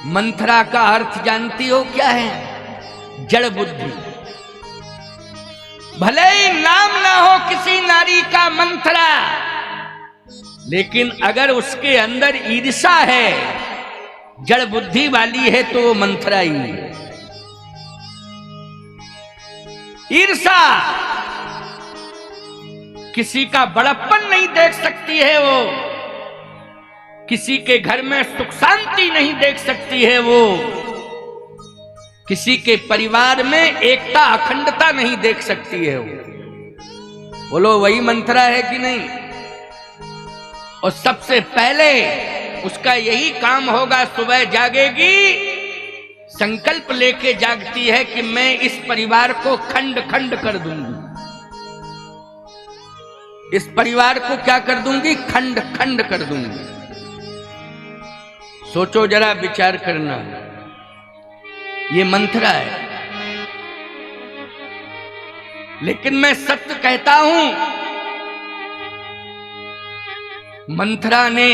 मंथरा का अर्थ जानती हो क्या है? जड़ बुद्धि। भले ही नाम ना हो किसी नारी का मंथरा, लेकिन अगर उसके अंदर ईर्षा है, जड़ बुद्धि वाली है, तो वो मंथरा ही है। ईर्षा, किसी का बड़प्पन नहीं देख सकती है वो, किसी के घर में सुख शांति नहीं देख सकती है वो, किसी के परिवार में एकता अखंडता नहीं देख सकती है वो। बोलो वही मंथरा है कि नहीं? और सबसे पहले उसका यही काम होगा, सुबह जागेगी, संकल्प लेके जागती है कि मैं इस परिवार को खंड खंड कर दूंगी। इस परिवार को क्या कर दूंगी? खंड खंड कर दूंगी। सोचो जरा, विचार करना, ये मंथरा है। लेकिन मैं सत्य कहता हूं, मंथरा ने,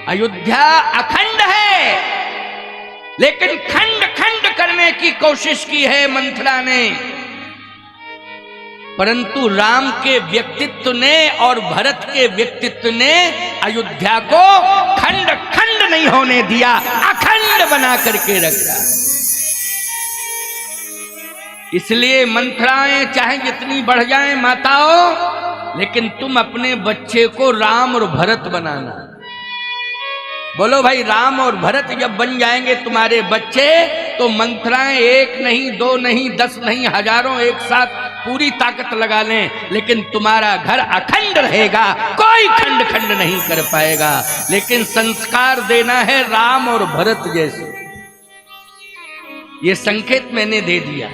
अयोध्या अखंड है, लेकिन खंड खंड करने की कोशिश की है मंथरा ने। परंतु राम के व्यक्तित्व ने और भरत के व्यक्तित्व ने अयोध्या को खंड खंड नहीं होने दिया, अखंड बना करके रखा। इसलिए मंथराएं चाहे जितनी बढ़ जाएं माताओं, लेकिन तुम अपने बच्चे को राम और भरत बनाना। बोलो भाई, राम और भरत जब बन जाएंगे तुम्हारे बच्चे, तो मंथराएं एक नहीं, दो नहीं, 10 नहीं, हजारों एक साथ पूरी ताकत लगा लें, लेकिन तुम्हारा घर अखंड रहेगा, कोई खंड खंड नहीं कर पाएगा। लेकिन संस्कार देना है राम और भरत जैसे। ये संकेत मैंने दे दिया।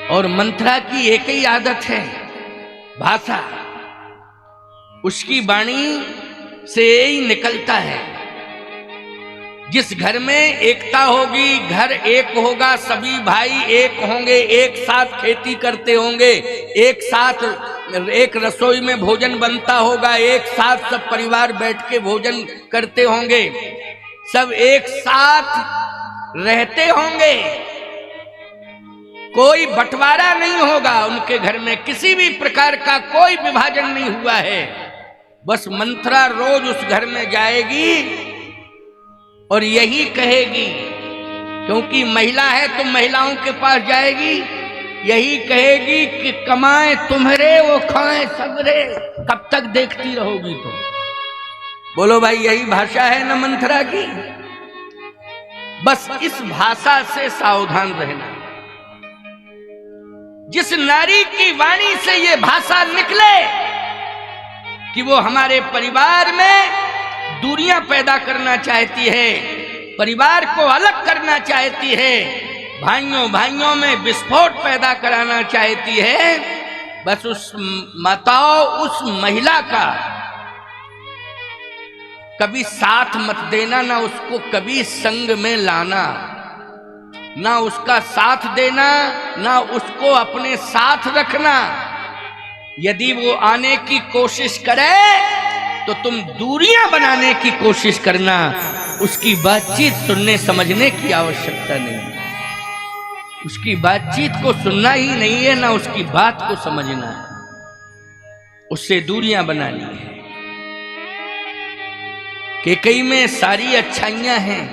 और मंथरा की एक ही आदत है, भाषा। उसकी वाणी से ही निकलता है। जिस घर में एकता होगी, घर एक होगा, सभी भाई एक होंगे, एक साथ खेती करते होंगे, एक साथ एक रसोई में भोजन बनता होगा, एक साथ सब परिवार बैठ के भोजन करते होंगे, सब एक साथ रहते होंगे, कोई बंटवारा नहीं होगा उनके घर में, किसी भी प्रकार का कोई विभाजन नहीं हुआ है। बस मंथरा रोज उस घर में जाएगी और यही कहेगी, क्योंकि महिला है तो महिलाओं के पास जाएगी, यही कहेगी कि कमाए तुम्हारे वो खाएं सबरे। कब तक देखती रहोगी तुम? बोलो भाई, यही भाषा है ना मंथरा की? बस इस भाषा से सावधान रहना। जिस नारी की वाणी से ये भाषा निकले कि वो हमारे परिवार में दूरियां पैदा करना चाहती है, परिवार को अलग करना चाहती है, भाइयों भाइयों में विस्फोट पैदा कराना चाहती है, बस उस माताओं, उस महिला का कभी साथ मत देना, ना उसको कभी संग में लाना, ना उसका साथ देना, ना उसको अपने साथ रखना। यदि वो आने की कोशिश करे तो तुम दूरियां बनाने की कोशिश करना। उसकी बातचीत सुनने समझने की आवश्यकता नहीं, उसकी बातचीत को सुनना ही नहीं है, ना उसकी बात को समझना है, उससे दूरियां बनानी है। कैकेयी में सारी अच्छाइयां हैं,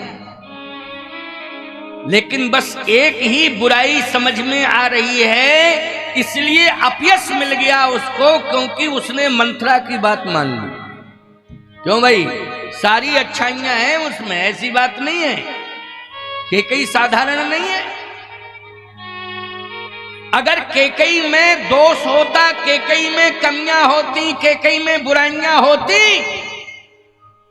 लेकिन बस एक ही बुराई समझ में आ रही है, इसलिए अपयश मिल गया उसको, क्योंकि उसने मंथरा की बात मान ली। क्यों भाई? सारी अच्छाइयां हैं उसमें, ऐसी बात नहीं है। कैकेयी साधारण नहीं है। अगर कैकेयी में दोष होता, कैकेयी में कमियां होती, कैकेयी में बुराइयां होती,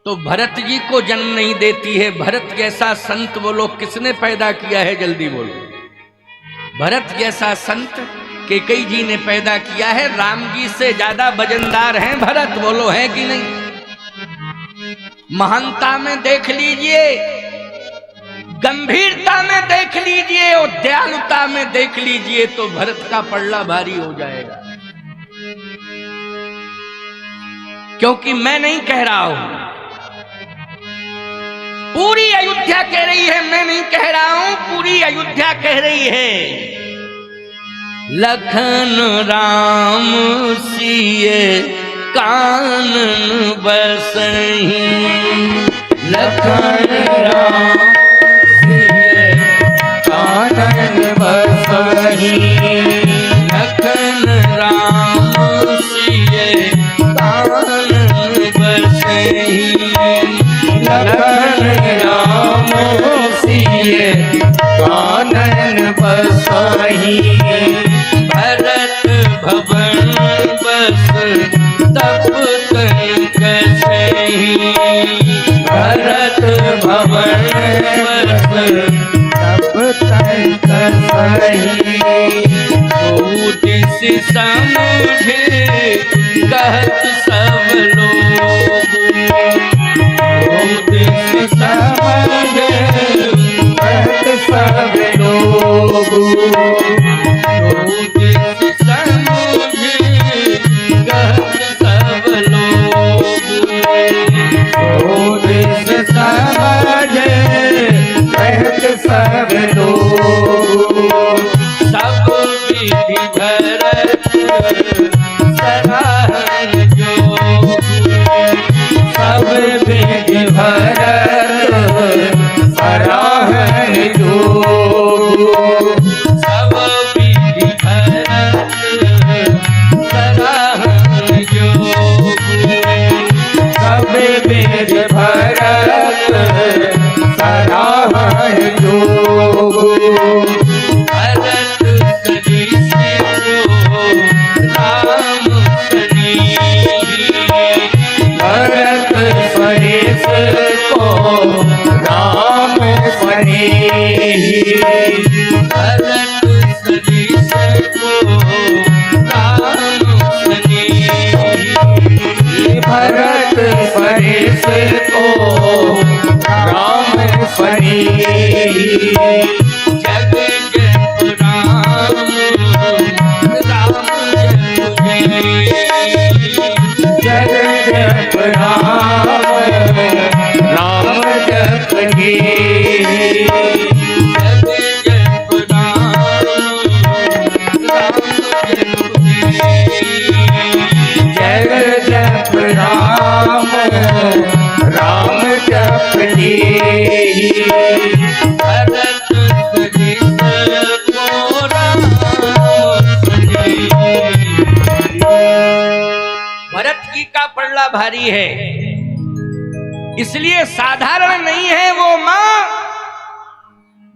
तो भरत जी को जन्म नहीं देती है। भरत जैसा संत बोलो किसने पैदा किया है? जल्दी बोलो। भरत जैसा संत कैकेयी जी ने पैदा किया है। राम जी से ज्यादा वजनदार हैं भरत, बोलो है कि नहीं? महानता में देख लीजिए, गंभीरता में देख लीजिए और दयालुता में देख लीजिए, तो भरत का पल्ला भारी हो जाएगा। क्योंकि मैं नहीं कह रहा हूं, पूरी अयोध्या कह रही है, मैं नहीं कह रहा हूं, पूरी अयोध्या कह रही है। लखन राम सिए कानन बसहि, लखन राम सिए कानन बसहि, लखन राम सिए कानन बसहि, लखन राम सिए कानन बसहि, भरत भवन बस तप तन कसहि, भरत भवन बस तप तन कसहि, उदिस समझे कहत सब लोग, उदिस समझे कहत सब लोग, उदिस समझे कहत सब लोग, उदिस समझे कहत सब लोग, सब विधि भरत सराहन जोग, सब विधि भरत सराहन जोग, सब विधि भरत सराहन जोग, सब विधि भरत सराहन जोग, भरत सरिस को राम सनीहि, भरत सरिस को राम सनीहि, भरत सरिस को राम सनीहि, भरत सरिस को राम सनीहि, जग जप राम राम जप जय, जग जप राम राम जप जय, जग जप राम राम जप जय, जग जप राम राम जप जय, भरत सरिस को राम सनीहि। भरत की का पल्ला भारी है, इसलिए साधारण नहीं है वो मां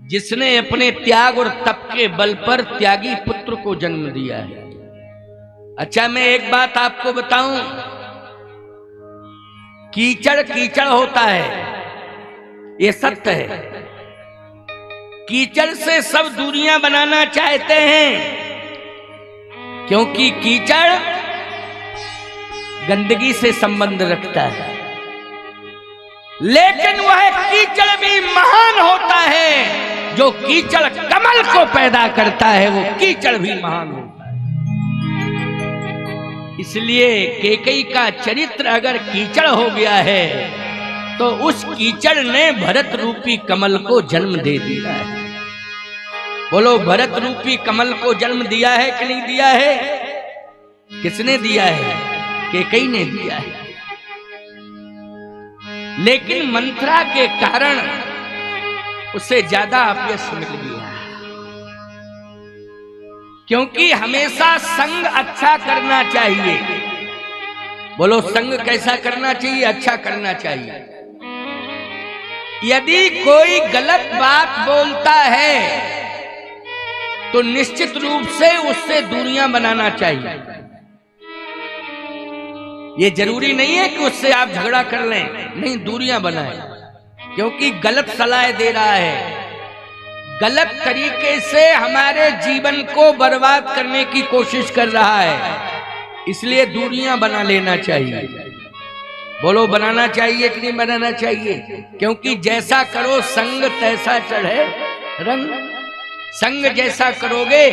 जिसने अपने त्याग और तप के बल पर त्यागी पुत्र को जन्म दिया है। अच्छा, मैं एक बात आपको बताऊं, कीचड़ कीचड़ होता है, ये सत्य है। कीचड़ से सब दूरियां बनाना चाहते हैं, क्योंकि कीचड़ गंदगी से संबंध रखता है, लेकिन वह कीचड़ भी महान होता है। जो कीचड़ कमल को पैदा करता है, वो कीचड़ भी महान होता है। इसलिए कैकेयी का चरित्र अगर कीचड़ हो गया है, तो उस कीचड़ ने भरत रूपी कमल को जन्म दे दिया है। बोलो, भरत रूपी कमल को जन्म दिया है कि नहीं दिया है? किसने दिया है? कैकेयी ने दिया है। लेकिन मंथरा के कारण उसे ज्यादा अपयश मिल गया, क्योंकि हमेशा संग अच्छा करना चाहिए। बोलो, संग कैसा करना चाहिए? अच्छा करना चाहिए। यदि कोई गलत बात बोलता है तो निश्चित रूप से उससे दूरियां बनाना चाहिए। ये जरूरी नहीं है कि उससे आप झगड़ा कर लें, नहीं, दूरियां बनाएं, क्योंकि गलत सलाह दे रहा है, गलत तरीके से हमारे जीवन को बर्बाद करने की कोशिश कर रहा है। इसलिए दूरियां बना लेना चाहिए। बोलो, बनाना चाहिए कि नहीं बनाना चाहिए? क्योंकि जैसा करो संग तैसा चढ़े रंग। संग जैसा करोगे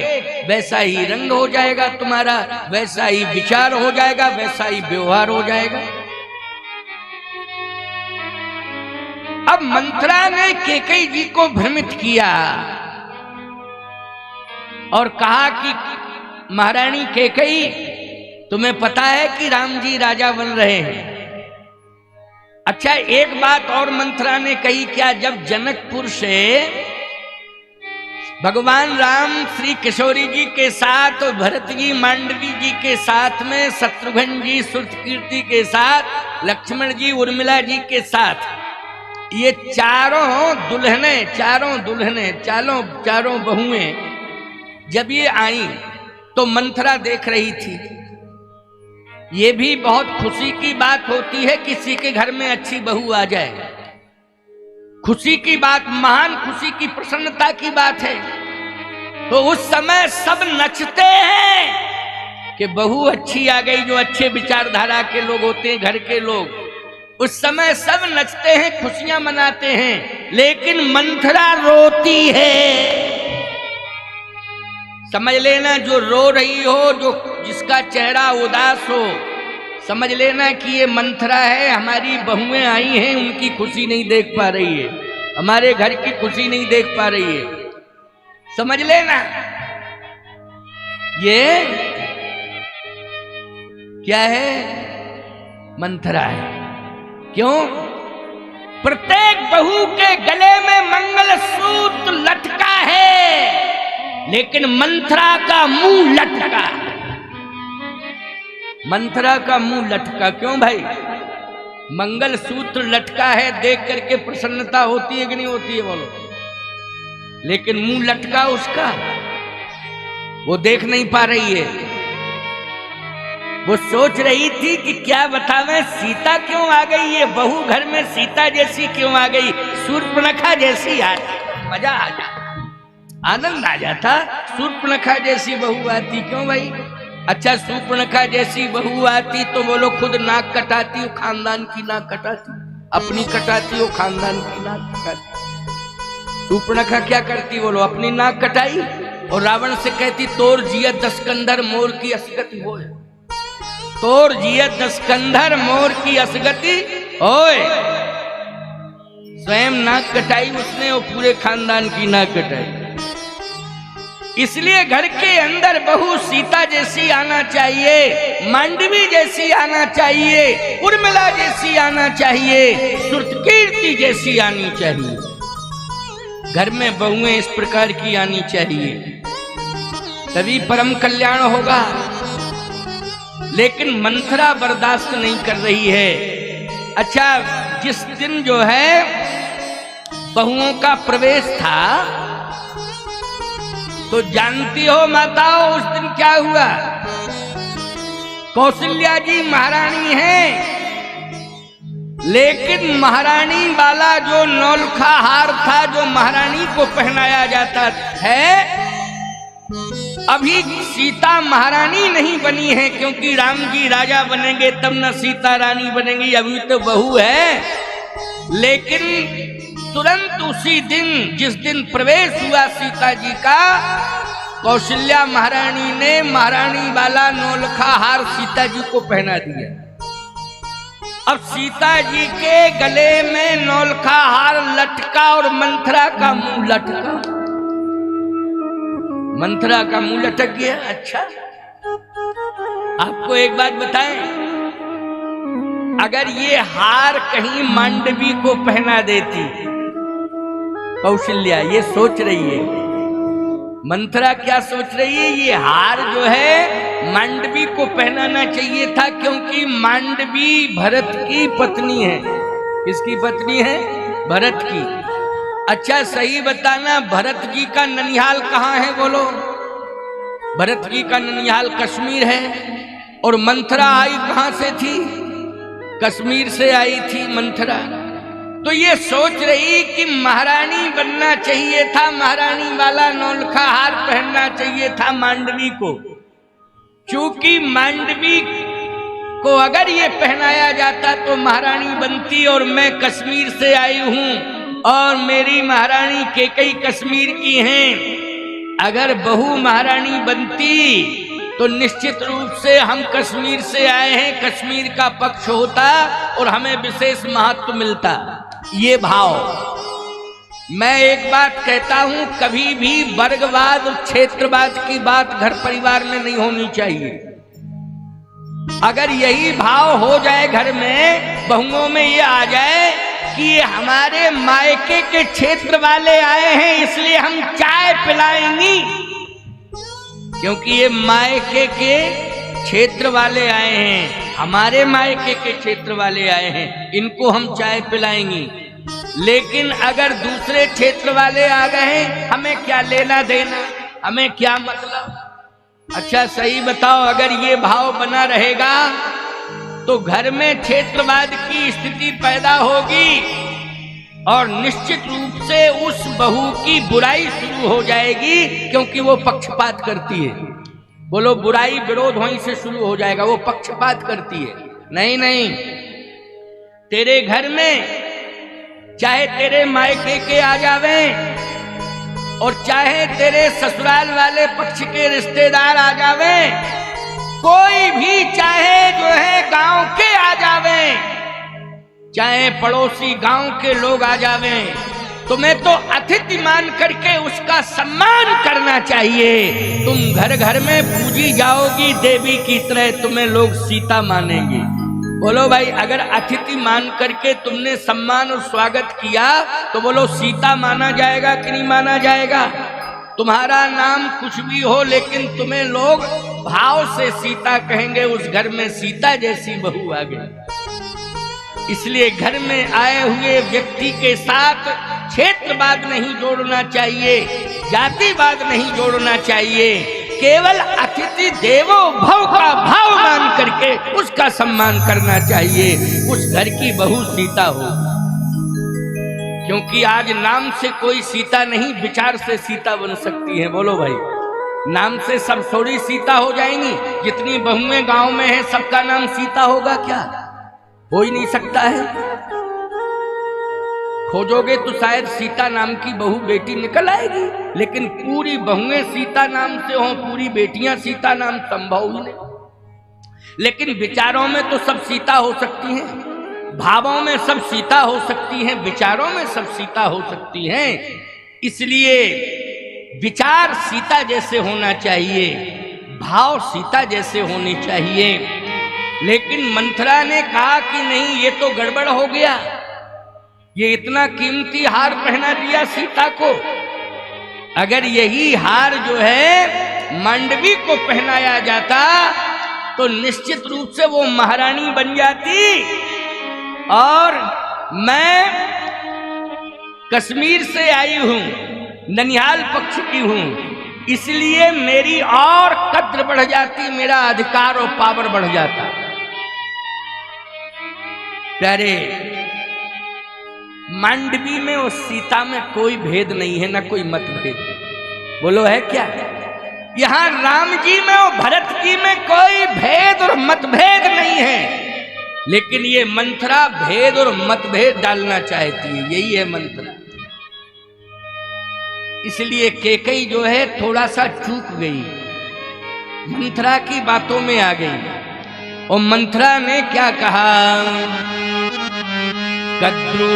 वैसा ही रंग हो जाएगा तुम्हारा, वैसा ही विचार हो जाएगा, वैसा ही व्यवहार हो जाएगा। अब मंथरा ने कैकेयी जी को भ्रमित किया और कहा कि महारानी कैकेयी, तुम्हें पता है कि राम जी राजा बन रहे हैं। अच्छा, एक बात और मंथरा ने कही, क्या जब जनकपुर से भगवान राम श्री किशोरी जी के साथ और भरत जी मांडवी जी के साथ में, शत्रुघ्न जी श्रुतकीर्ति के साथ, लक्ष्मण जी उर्मिला जी के साथ, ये चारों दुल्हने चारों बहुएं जब ये आई तो मंथरा देख रही थी। ये भी बहुत खुशी की बात होती है किसी के घर में अच्छी बहू आ जाए, खुशी की बात, महान खुशी की, प्रसन्नता की बात है। तो उस समय सब नचते हैं कि बहू अच्छी आ गई, जो अच्छे विचारधारा के लोग होते हैं, घर के लोग, उस समय सब नचते हैं, खुशियां मनाते हैं, लेकिन मंथरा रोती है। समझ लेना, जो रो रही हो, जो जिसका चेहरा उदास हो, समझ लेना कि ये मंथरा है। हमारी बहुएं आई हैं, उनकी खुशी नहीं देख पा रही है, हमारे घर की खुशी नहीं देख पा रही है, समझ लेना। ये क्या है? मंथरा है। क्यों? प्रत्येक बहू के गले में मंगलसूत्र लटका है, लेकिन मंथरा का मुंह लटका। मंथरा का मुंह लटका क्यों भाई? मंगलसूत्र लटका है, देख करके प्रसन्नता होती है कि नहीं होती है बोलो? लेकिन मुंह लटका उसका, वो देख नहीं पा रही है। वो सोच रही थी कि क्या बतावें, सीता क्यों आ गई, ये बहू घर में सीता जैसी क्यों आ गई, शूर्पणखा जैसी आ, मजा आ जाता, आनंद आ जाता। शूर्पणखा जैसी बहू आती, क्यों भाई? अच्छा, शूर्पणखा जैसी बहू आती तो बोलो खुद नाक कटाती हो, खानदान की नाक कटाती, अपनी कटाती हो, खानदान की नाक कटाती। शूर्पणखा क्या करती बोलो? अपनी नाक कटाई और रावण से कहती तोर जियत दस्कंधर मोर की असगति होए, तोर जियत दस्कंधर मोर की असगति होए। स्वयं नाक कटाई उसने और पूरे खानदान की नाक कटाई। इसलिए घर के अंदर बहू सीता जैसी आना चाहिए, मांडवी जैसी आना चाहिए, उर्मिला जैसी आना चाहिए, श्रुतकीर्ति जैसी आनी चाहिए। घर में बहुएं इस प्रकार की आनी चाहिए, तभी परम कल्याण होगा। लेकिन मंथरा बर्दाश्त नहीं कर रही है। अच्छा, जिस दिन जो है बहुओं का प्रवेश था तो जानती हो माताओं उस दिन क्या हुआ? कौशल्या जी महारानी हैं, लेकिन महारानी वाला जो नौलखा हार था जो महारानी को पहनाया जाता है, अभी सीता महारानी नहीं बनी है, क्योंकि राम जी राजा बनेंगे तब न सीता रानी बनेंगी, अभी तो बहू है। लेकिन तुरंत उसी दिन, जिस दिन प्रवेश हुआ सीता जी का, कौशल्या महारानी ने महारानी वाला नौलखा हार सीता जी को पहना दिया। अब सीता जी के गले में नौलखा हार लटका और मंथरा का मुंह लटका, मंथरा का मुंह लटक गया। अच्छा, आपको एक बात बताएं, अगर ये हार कहीं मांडवी को पहना देती, कौशल्या ये सोच रही है, मंथरा क्या सोच रही है, ये हार जो है मांडवी को पहनाना चाहिए था, क्योंकि मांडवी भरत की पत्नी है। किसकी पत्नी है? भरत की। अच्छा, सही बताना, भरत जी का ननिहाल कहाँ है बोलो? भरत जी का ननिहाल कश्मीर है। और मंथरा आई कहाँ से थी? कश्मीर से आई थी मंथरा। तो ये सोच रही कि महारानी बनना चाहिए था, महारानी वाला नौलखा हार पहनना चाहिए था मांडवी को, क्योंकि मांडवी को अगर ये पहनाया जाता तो महारानी बनती, और मैं कश्मीर से आई हूं और मेरी महारानी कैकेयी कश्मीर की हैं। अगर बहू महारानी बनती तो निश्चित रूप से हम कश्मीर से आए हैं, कश्मीर का पक्ष होता और हमें विशेष महत्व मिलता। ये भाव। मैं एक बात कहता हूं, कभी भी वर्गवाद और क्षेत्रवाद की बात घर परिवार में नहीं होनी चाहिए। अगर यही भाव हो जाए घर में, बहुओं में ये आ जाए कि ये हमारे मायके के क्षेत्र वाले आए हैं इसलिए हम चाय पिलाएंगी, क्योंकि ये मायके के क्षेत्र वाले आए हैं, हमारे मायके के क्षेत्र वाले आए हैं, इनको हम चाय पिलाएंगी। लेकिन अगर दूसरे क्षेत्र वाले आ गए हैं, हमें क्या लेना देना, हमें क्या मतलब। अच्छा सही बताओ, अगर ये भाव बना रहेगा तो घर में क्षेत्रवाद की स्थिति पैदा होगी और निश्चित रूप से उस बहू की बुराई शुरू हो जाएगी, क्योंकि वो पक्षपात करती है। बोलो, बुराई विरोध वहीं से शुरू हो जाएगा, वो पक्षपात करती है। नहीं नहीं, तेरे घर में चाहे तेरे मायके के आ जावे और चाहे तेरे ससुराल वाले पक्ष के रिश्तेदार आ जावे, कोई भी चाहे जो है गांव के आ जावे, चाहे पड़ोसी गांव के लोग आ जावे, तुम्हें तो अतिथि मान करके उसका सम्मान करना चाहिए। तुम घर घर में पूजी जाओगी देवी की तरह, तुम्हें लोग सीता मानेंगे। बोलो भाई, अगर अतिथि मान करके तुमने सम्मान और स्वागत किया तो बोलो सीता माना जाएगा कि नहीं माना जाएगा। तुम्हारा नाम कुछ भी हो, लेकिन तुम्हें लोग भाव से सीता कहेंगे, उस घर में सीता जैसी बहू आ गई। इसलिए घर में आए हुए व्यक्ति के साथ क्षेत्रवाद नहीं जोड़ना चाहिए, जातिवाद नहीं जोड़ना चाहिए, केवल अतिथि देवो भव का भाव मान करके उसका सम्मान करना चाहिए, उस घर की बहू सीता हो। क्योंकि आज नाम से कोई सीता नहीं, विचार से सीता बन सकती है। बोलो भाई, नाम से सब थोड़ी सीता हो जाएंगी। जितनी बहुएं गांव में हैं, सबका नाम सीता होगा क्या? हो ही नहीं सकता है। खोजोगे तो शायद सीता नाम की बहू बेटी निकल आएगी, लेकिन पूरी बहुएं सीता नाम से हो, पूरी बेटियां सीता नाम संभव ही नहीं। लेकिन विचारों में तो सब सीता हो सकती हैं, भावों में सब सीता हो सकती हैं, विचारों में सब सीता हो सकती हैं। इसलिए विचार सीता जैसे होना चाहिए, भाव सीता जैसे होने चाहिए। लेकिन मंथरा ने कहा कि नहीं, ये तो गड़बड़ हो गया, ये इतना कीमती हार पहना दिया सीता को। अगर यही हार जो है मांडवी को पहनाया जाता तो निश्चित रूप से वो महारानी बन जाती। और मैं कश्मीर से आई हूं, ननिहाल पक्ष की हूं, इसलिए मेरी और कद्र बढ़ जाती, मेरा अधिकार और पावर बढ़ जाता। प्यारे, मांडवी में और सीता में कोई भेद नहीं है, ना कोई मतभेद। बोलो है क्या? यहां राम जी में और भरत जी में कोई भेद और मतभेद नहीं है, लेकिन ये मंथरा भेद और मतभेद डालना चाहती है, यही है मंथरा। इसलिए कैकेयी जो है थोड़ा सा चूक गई, मंथरा की बातों में आ गई। और मंथरा ने क्या कहा? कद्रू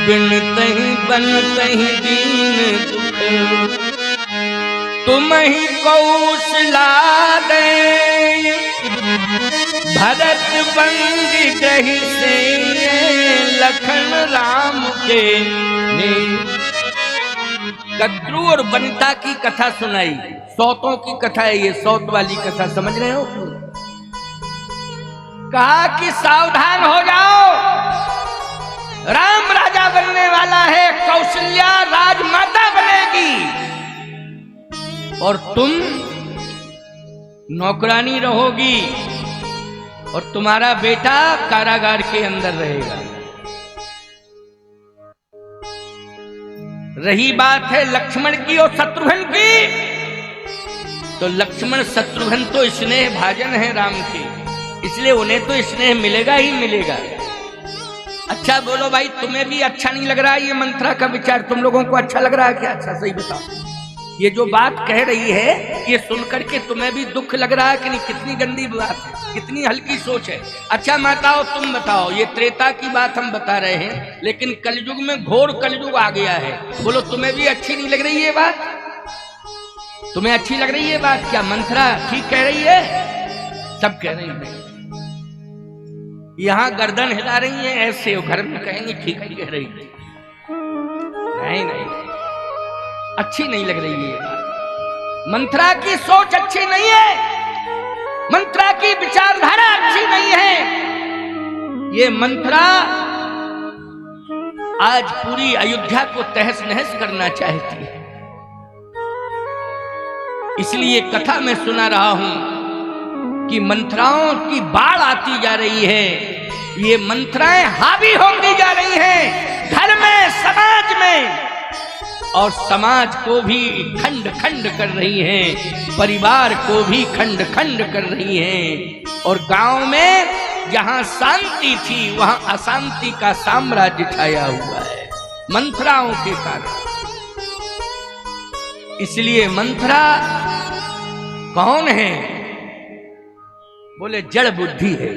बिन तहि बन तहि दीन दुख, तुम ही कौशला दे, भरत बंदी ग्रही से लखन राम के ने। कद्रू और बनिता की कथा सुनाई, सौतों की कथा है ये, सौत वाली कथा, समझ रहे हो? कहा कि सावधान हो जाओ, राम राजा बनने वाला है, कौशल्या राजमाता बनेगी और तुम नौकरानी रहोगी और तुम्हारा बेटा कारागार के अंदर रहेगा। रही बात है लक्ष्मण की और शत्रुघ्न की, तो लक्ष्मण शत्रुघ्न तो स्नेह भाजन है राम के, इसलिए उन्हें तो स्नेह मिलेगा ही मिलेगा। अच्छा बोलो भाई, तुम्हें भी अच्छा नहीं लग रहा है ये मंथरा का विचार? तुम लोगों को अच्छा लग रहा है क्या? अच्छा सही बताओ। ये जो बात कह रही है ये सुनकर के तुम्हें भी दुख लग रहा है कि नहीं? कितनी गंदी बात है, कितनी हल्की सोच है। अच्छा माताओं तुम बताओ, ये त्रेता की बात हम बता रहे हैं, लेकिन कलयुग में घोर कलयुग आ गया है। बोलो तुम्हें भी अच्छी नहीं लग रही है बात? तुम्हें अच्छी लग रही है बात? क्या मंथरा ठीक कह रही है? सब कह रही है। यहां गर्दन हिला रही है ऐसे, घर में कहेंगे ठीक ही कह रही है। नहीं नहीं, अच्छी नहीं लग रही है बात। मंथरा की सोच अच्छी नहीं है, मंथरा की विचारधारा अच्छी नहीं है। ये मंथरा आज पूरी अयोध्या को तहस नहस करना चाहती है। इसलिए कथा में सुना रहा हूं कि मंथराओं की बाढ़ आती जा रही है। ये मंथराएं हावी होती जा रही हैं घर में, समाज में, और समाज को भी खंड खंड कर रही हैं, परिवार को भी खंड खंड कर रही हैं। और गांव में जहां शांति थी वहां अशांति का साम्राज्य छाया हुआ है मंथराओं के कारण। इसलिए मंथरा कौन है? बोले जड़ बुद्धि है,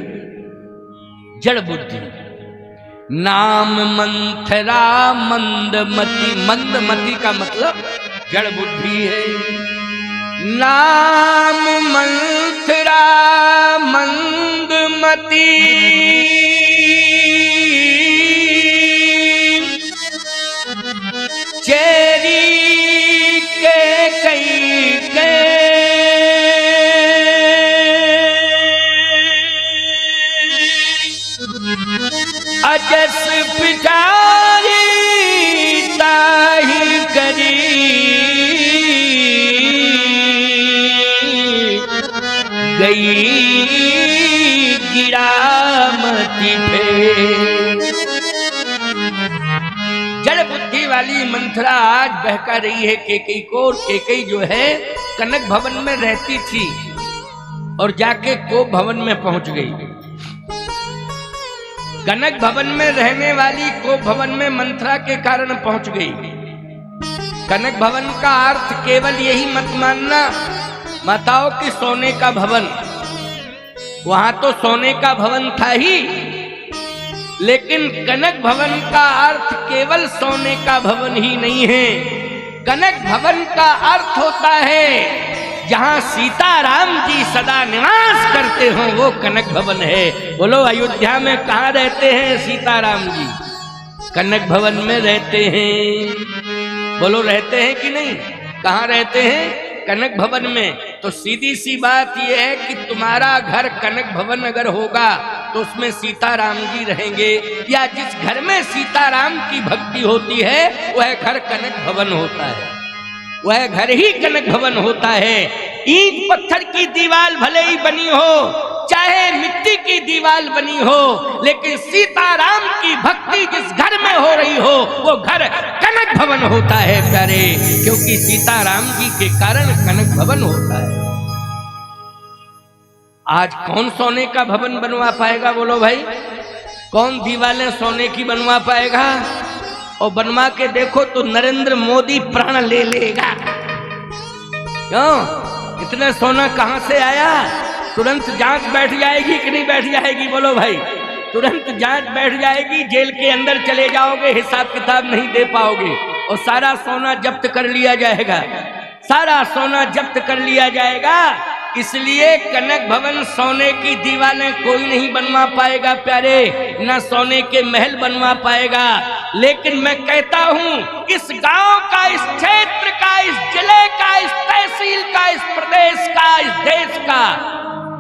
जड़ बुद्धि। नाम मंथरा मंदमती, मंदमती का मतलब जड़ बुद्धि है। नाम मंथरा मंदमती, चेरी के कई के अजस पिटारी ताही करी, गई गिरामती पे। जड़ बुद्धि वाली मंथरा आज बहका रही है केकई को, और केकई जो है कनक भवन में रहती थी और जाके कोप भवन में पहुंच गई। कनक भवन में रहने वाली कोप भवन में मंथरा के कारण पहुंच गई। कनक भवन का अर्थ केवल यही मत मानना माताओं की सोने का भवन, वहां तो सोने का भवन था ही, लेकिन कनक भवन का अर्थ केवल सोने का भवन ही नहीं है। कनक भवन का अर्थ होता है जहां सीताराम जी सदा निवास करते हो, वो कनक भवन है। बोलो अयोध्या में कहाँ रहते हैं सीताराम जी? कनक भवन में रहते हैं। बोलो रहते हैं कि नहीं? कहाँ रहते हैं? कनक भवन में। तो सीधी सी बात यह है कि तुम्हारा घर कनक भवन अगर होगा तो उसमें सीताराम जी रहेंगे, या जिस घर में सीताराम की भक्ति होती है वह घर कनक भवन होता है, वह घर ही कनक भवन होता है। ईंट पत्थर की दीवार भले ही बनी हो, चाहे मिट्टी की दीवार बनी हो, लेकिन सीताराम की भक्ति जिस घर में हो रही हो वो घर कनक भवन होता है प्यारे, क्योंकि सीताराम जी के कारण कनक भवन होता है। आज कौन सोने का भवन बनवा पाएगा? बोलो भाई, कौन दीवारें सोने की बनवा पाएगा? और बनवा के देखो तो नरेंद्र मोदी प्राण ले लेगा। क्यों? इतना सोना कहां से आया? तुरंत जांच बैठ जाएगी कि नहीं बैठ जाएगी? बोलो भाई, तुरंत जांच बैठ जाएगी, जेल के अंदर चले जाओगे, हिसाब किताब नहीं दे पाओगे, और सारा सोना जब्त कर लिया जाएगा, सारा सोना जब्त कर लिया जाएगा। इसलिए कनक भवन सोने की दीवारें कोई नहीं बनवा पाएगा प्यारे, ना सोने के महल बनवा पाएगा। लेकिन मैं कहता हूं इस गांव का, इस क्षेत्र का, इस जिले का, इस तहसील का, इस प्रदेश का, इस देश का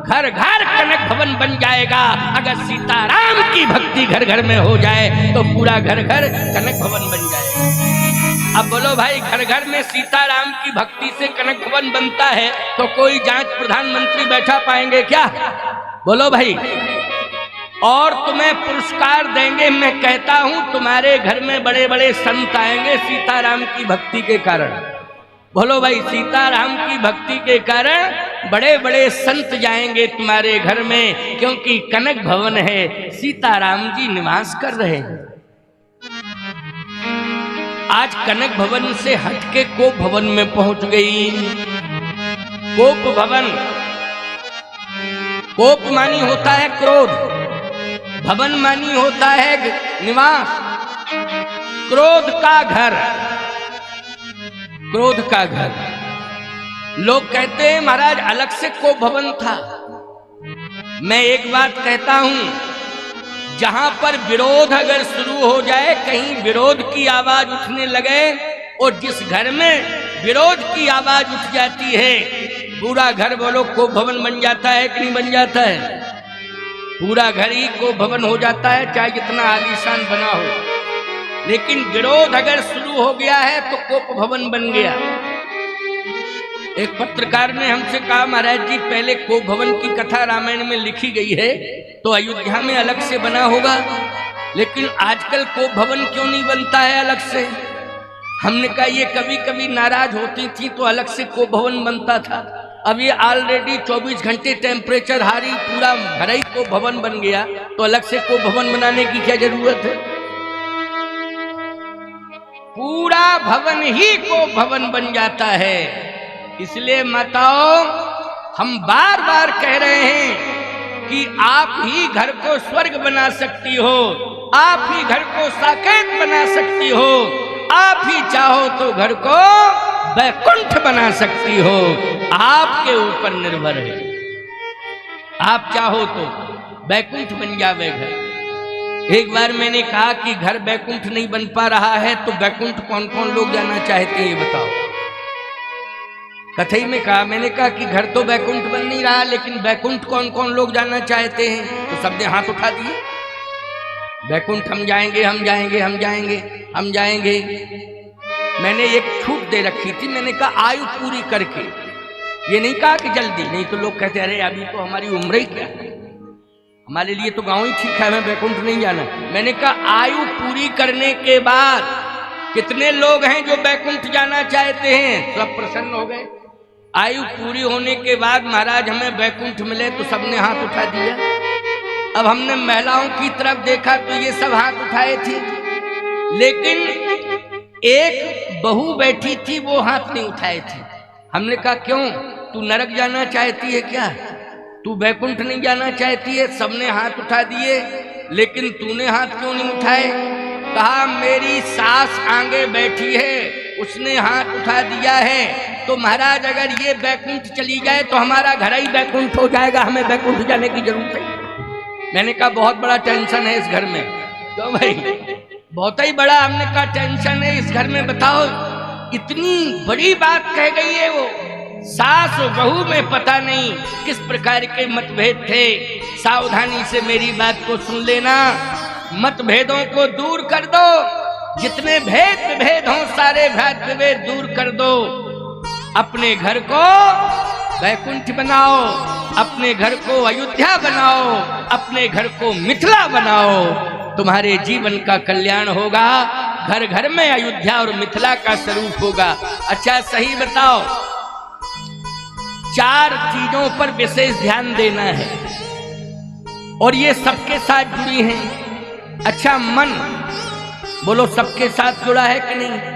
घर घर कनक भवन बन जाएगा। अगर सीताराम की भक्ति घर घर में हो जाए तो पूरा घर घर कनक भवन बन जाएगा। अब बोलो भाई, घर घर में सीताराम की भक्ति से कनक भवन बनता है तो कोई जांच प्रधानमंत्री बैठा पाएंगे क्या? बोलो भाई। और तुम्हें पुरस्कार देंगे। मैं कहता हूं तुम्हारे घर में बड़े बड़े संत आएंगे सीताराम की भक्ति के कारण। बोलो भाई, सीताराम की भक्ति के कारण बड़े बड़े संत जाएंगे तुम्हारे घर में, क्योंकि कनक भवन है, सीताराम जी निवास कर रहे हैं। आज कनक भवन से हटके कोप भवन में पहुंच गई। कोप भवन, कोप मानी होता है क्रोध, भवन मानी होता है निवास, क्रोध का घर, क्रोध का घर। लोग कहते हैं महाराज अलग से कोप भवन था। मैं एक बात कहता हूं, जहां पर विरोध अगर शुरू हो जाए, कहीं विरोध की आवाज उठने लगे और जिस घर में विरोध की आवाज उठ जाती है, पूरा घर बोलो कोप भवन बन जाता है कि नहीं बन जाता है? पूरा घर ही कोप भवन हो जाता है, चाहे जितना आलीशान बना हो। लेकिन विरोध अगर शुरू हो गया है तो कोप भवन बन गया। एक पत्रकार ने हमसे कहा महाराज जी पहले कोप भवन की कथा रामायण में लिखी गई है तो अयोध्या में अलग से बना होगा, लेकिन आजकल कोप भवन क्यों नहीं बनता है अलग से? हमने कहा ये कभी कभी नाराज होती थी तो अलग से कोप भवन बनता था, अब ये ऑलरेडी 24 घंटे टेम्परेचर हारी पूरा घर ही कोप भवन बन गया, तो अलग से कोप भवन बनाने की क्या जरूरत है? पूरा भवन ही कोप भवन बन जाता है। इसलिए माताओं, हम बार बार कह रहे हैं कि आप ही घर को स्वर्ग बना सकती हो, आप ही घर को साकेत बना सकती हो, आप ही चाहो तो घर को वैकुंठ बना सकती हो। आपके ऊपर निर्भर है, आप चाहो तो वैकुंठ बन जावे घर। एक बार मैंने कहा कि घर वैकुंठ नहीं बन पा रहा है तो वैकुंठ कौन कौन लोग जाना चाहते हैं ये बताओ। कथई में कहा, मैंने कहा कि घर तो वैकुंठ बन नहीं रहा, लेकिन वैकुंठ कौन कौन लोग जाना चाहते हैं? तो सबने हाथ उठा दिए, वैकुंठ हम जाएंगे, हम जाएंगे, हम जाएंगे, हम जाएंगे। मैंने एक छूट दे रखी थी, मैंने कहा आयु पूरी करके, ये नहीं कहा कि जल्दी, नहीं तो लोग कहते अरे अभी तो हमारी उम्र ही क्या है, हमारे लिए तो गांव ही ठीक है, हमें वैकुंठ नहीं जाना। मैंने कहा आयु पूरी करने के बाद कितने लोग हैं जो वैकुंठ जाना चाहते हैं? सब प्रसन्न हो गए। आयु पूरी होने के बाद महाराज हमें वैकुंठ मिले तो सबने हाथ उठा दिया। अब हमने महिलाओं की तरफ देखा तो ये सब हाथ उठाए थे, लेकिन एक बहू बैठी थी वो हाथ नहीं उठाए थे। हमने कहा क्यों, तू नरक जाना चाहती है क्या? तू वैकुंठ नहीं जाना चाहती है? सबने हाथ उठा दिए, लेकिन तूने हाथ क्यों नहीं उठाए? कहा मेरी सास आगे बैठी है, उसने हाथ उठा दिया है, तो महाराज अगर ये वैकुंठ चली जाए तो हमारा घर ही वैकुंठ हो जाएगा, हमें वैकुंठ जाने की जरूरत है। मैंने कहा बहुत बड़ा टेंशन है इस घर में। क्यों भाई? बहुत ही बड़ा, हमने कहा टेंशन है इस घर में। बताओ इतनी बड़ी बात कह गई है वो। सास और बहू में पता नहीं किस प्रकार के मतभेद थे। सावधानी से मेरी बात को सुन लेना, मतभेदों को दूर कर दो, जितने भेद हों सारे भेद दूर कर दो। अपने घर को वैकुंठ बनाओ, अपने घर को अयोध्या बनाओ, अपने घर को मिथिला बनाओ, तुम्हारे जीवन का कल्याण होगा। घर घर में अयोध्या और मिथिला का स्वरूप होगा। अच्छा सही बताओ, 4 चीजों पर विशेष ध्यान देना है और ये सबके साथ जुड़ी हैं। अच्छा मन बोलो सबके साथ जुड़ा है कि नहीं?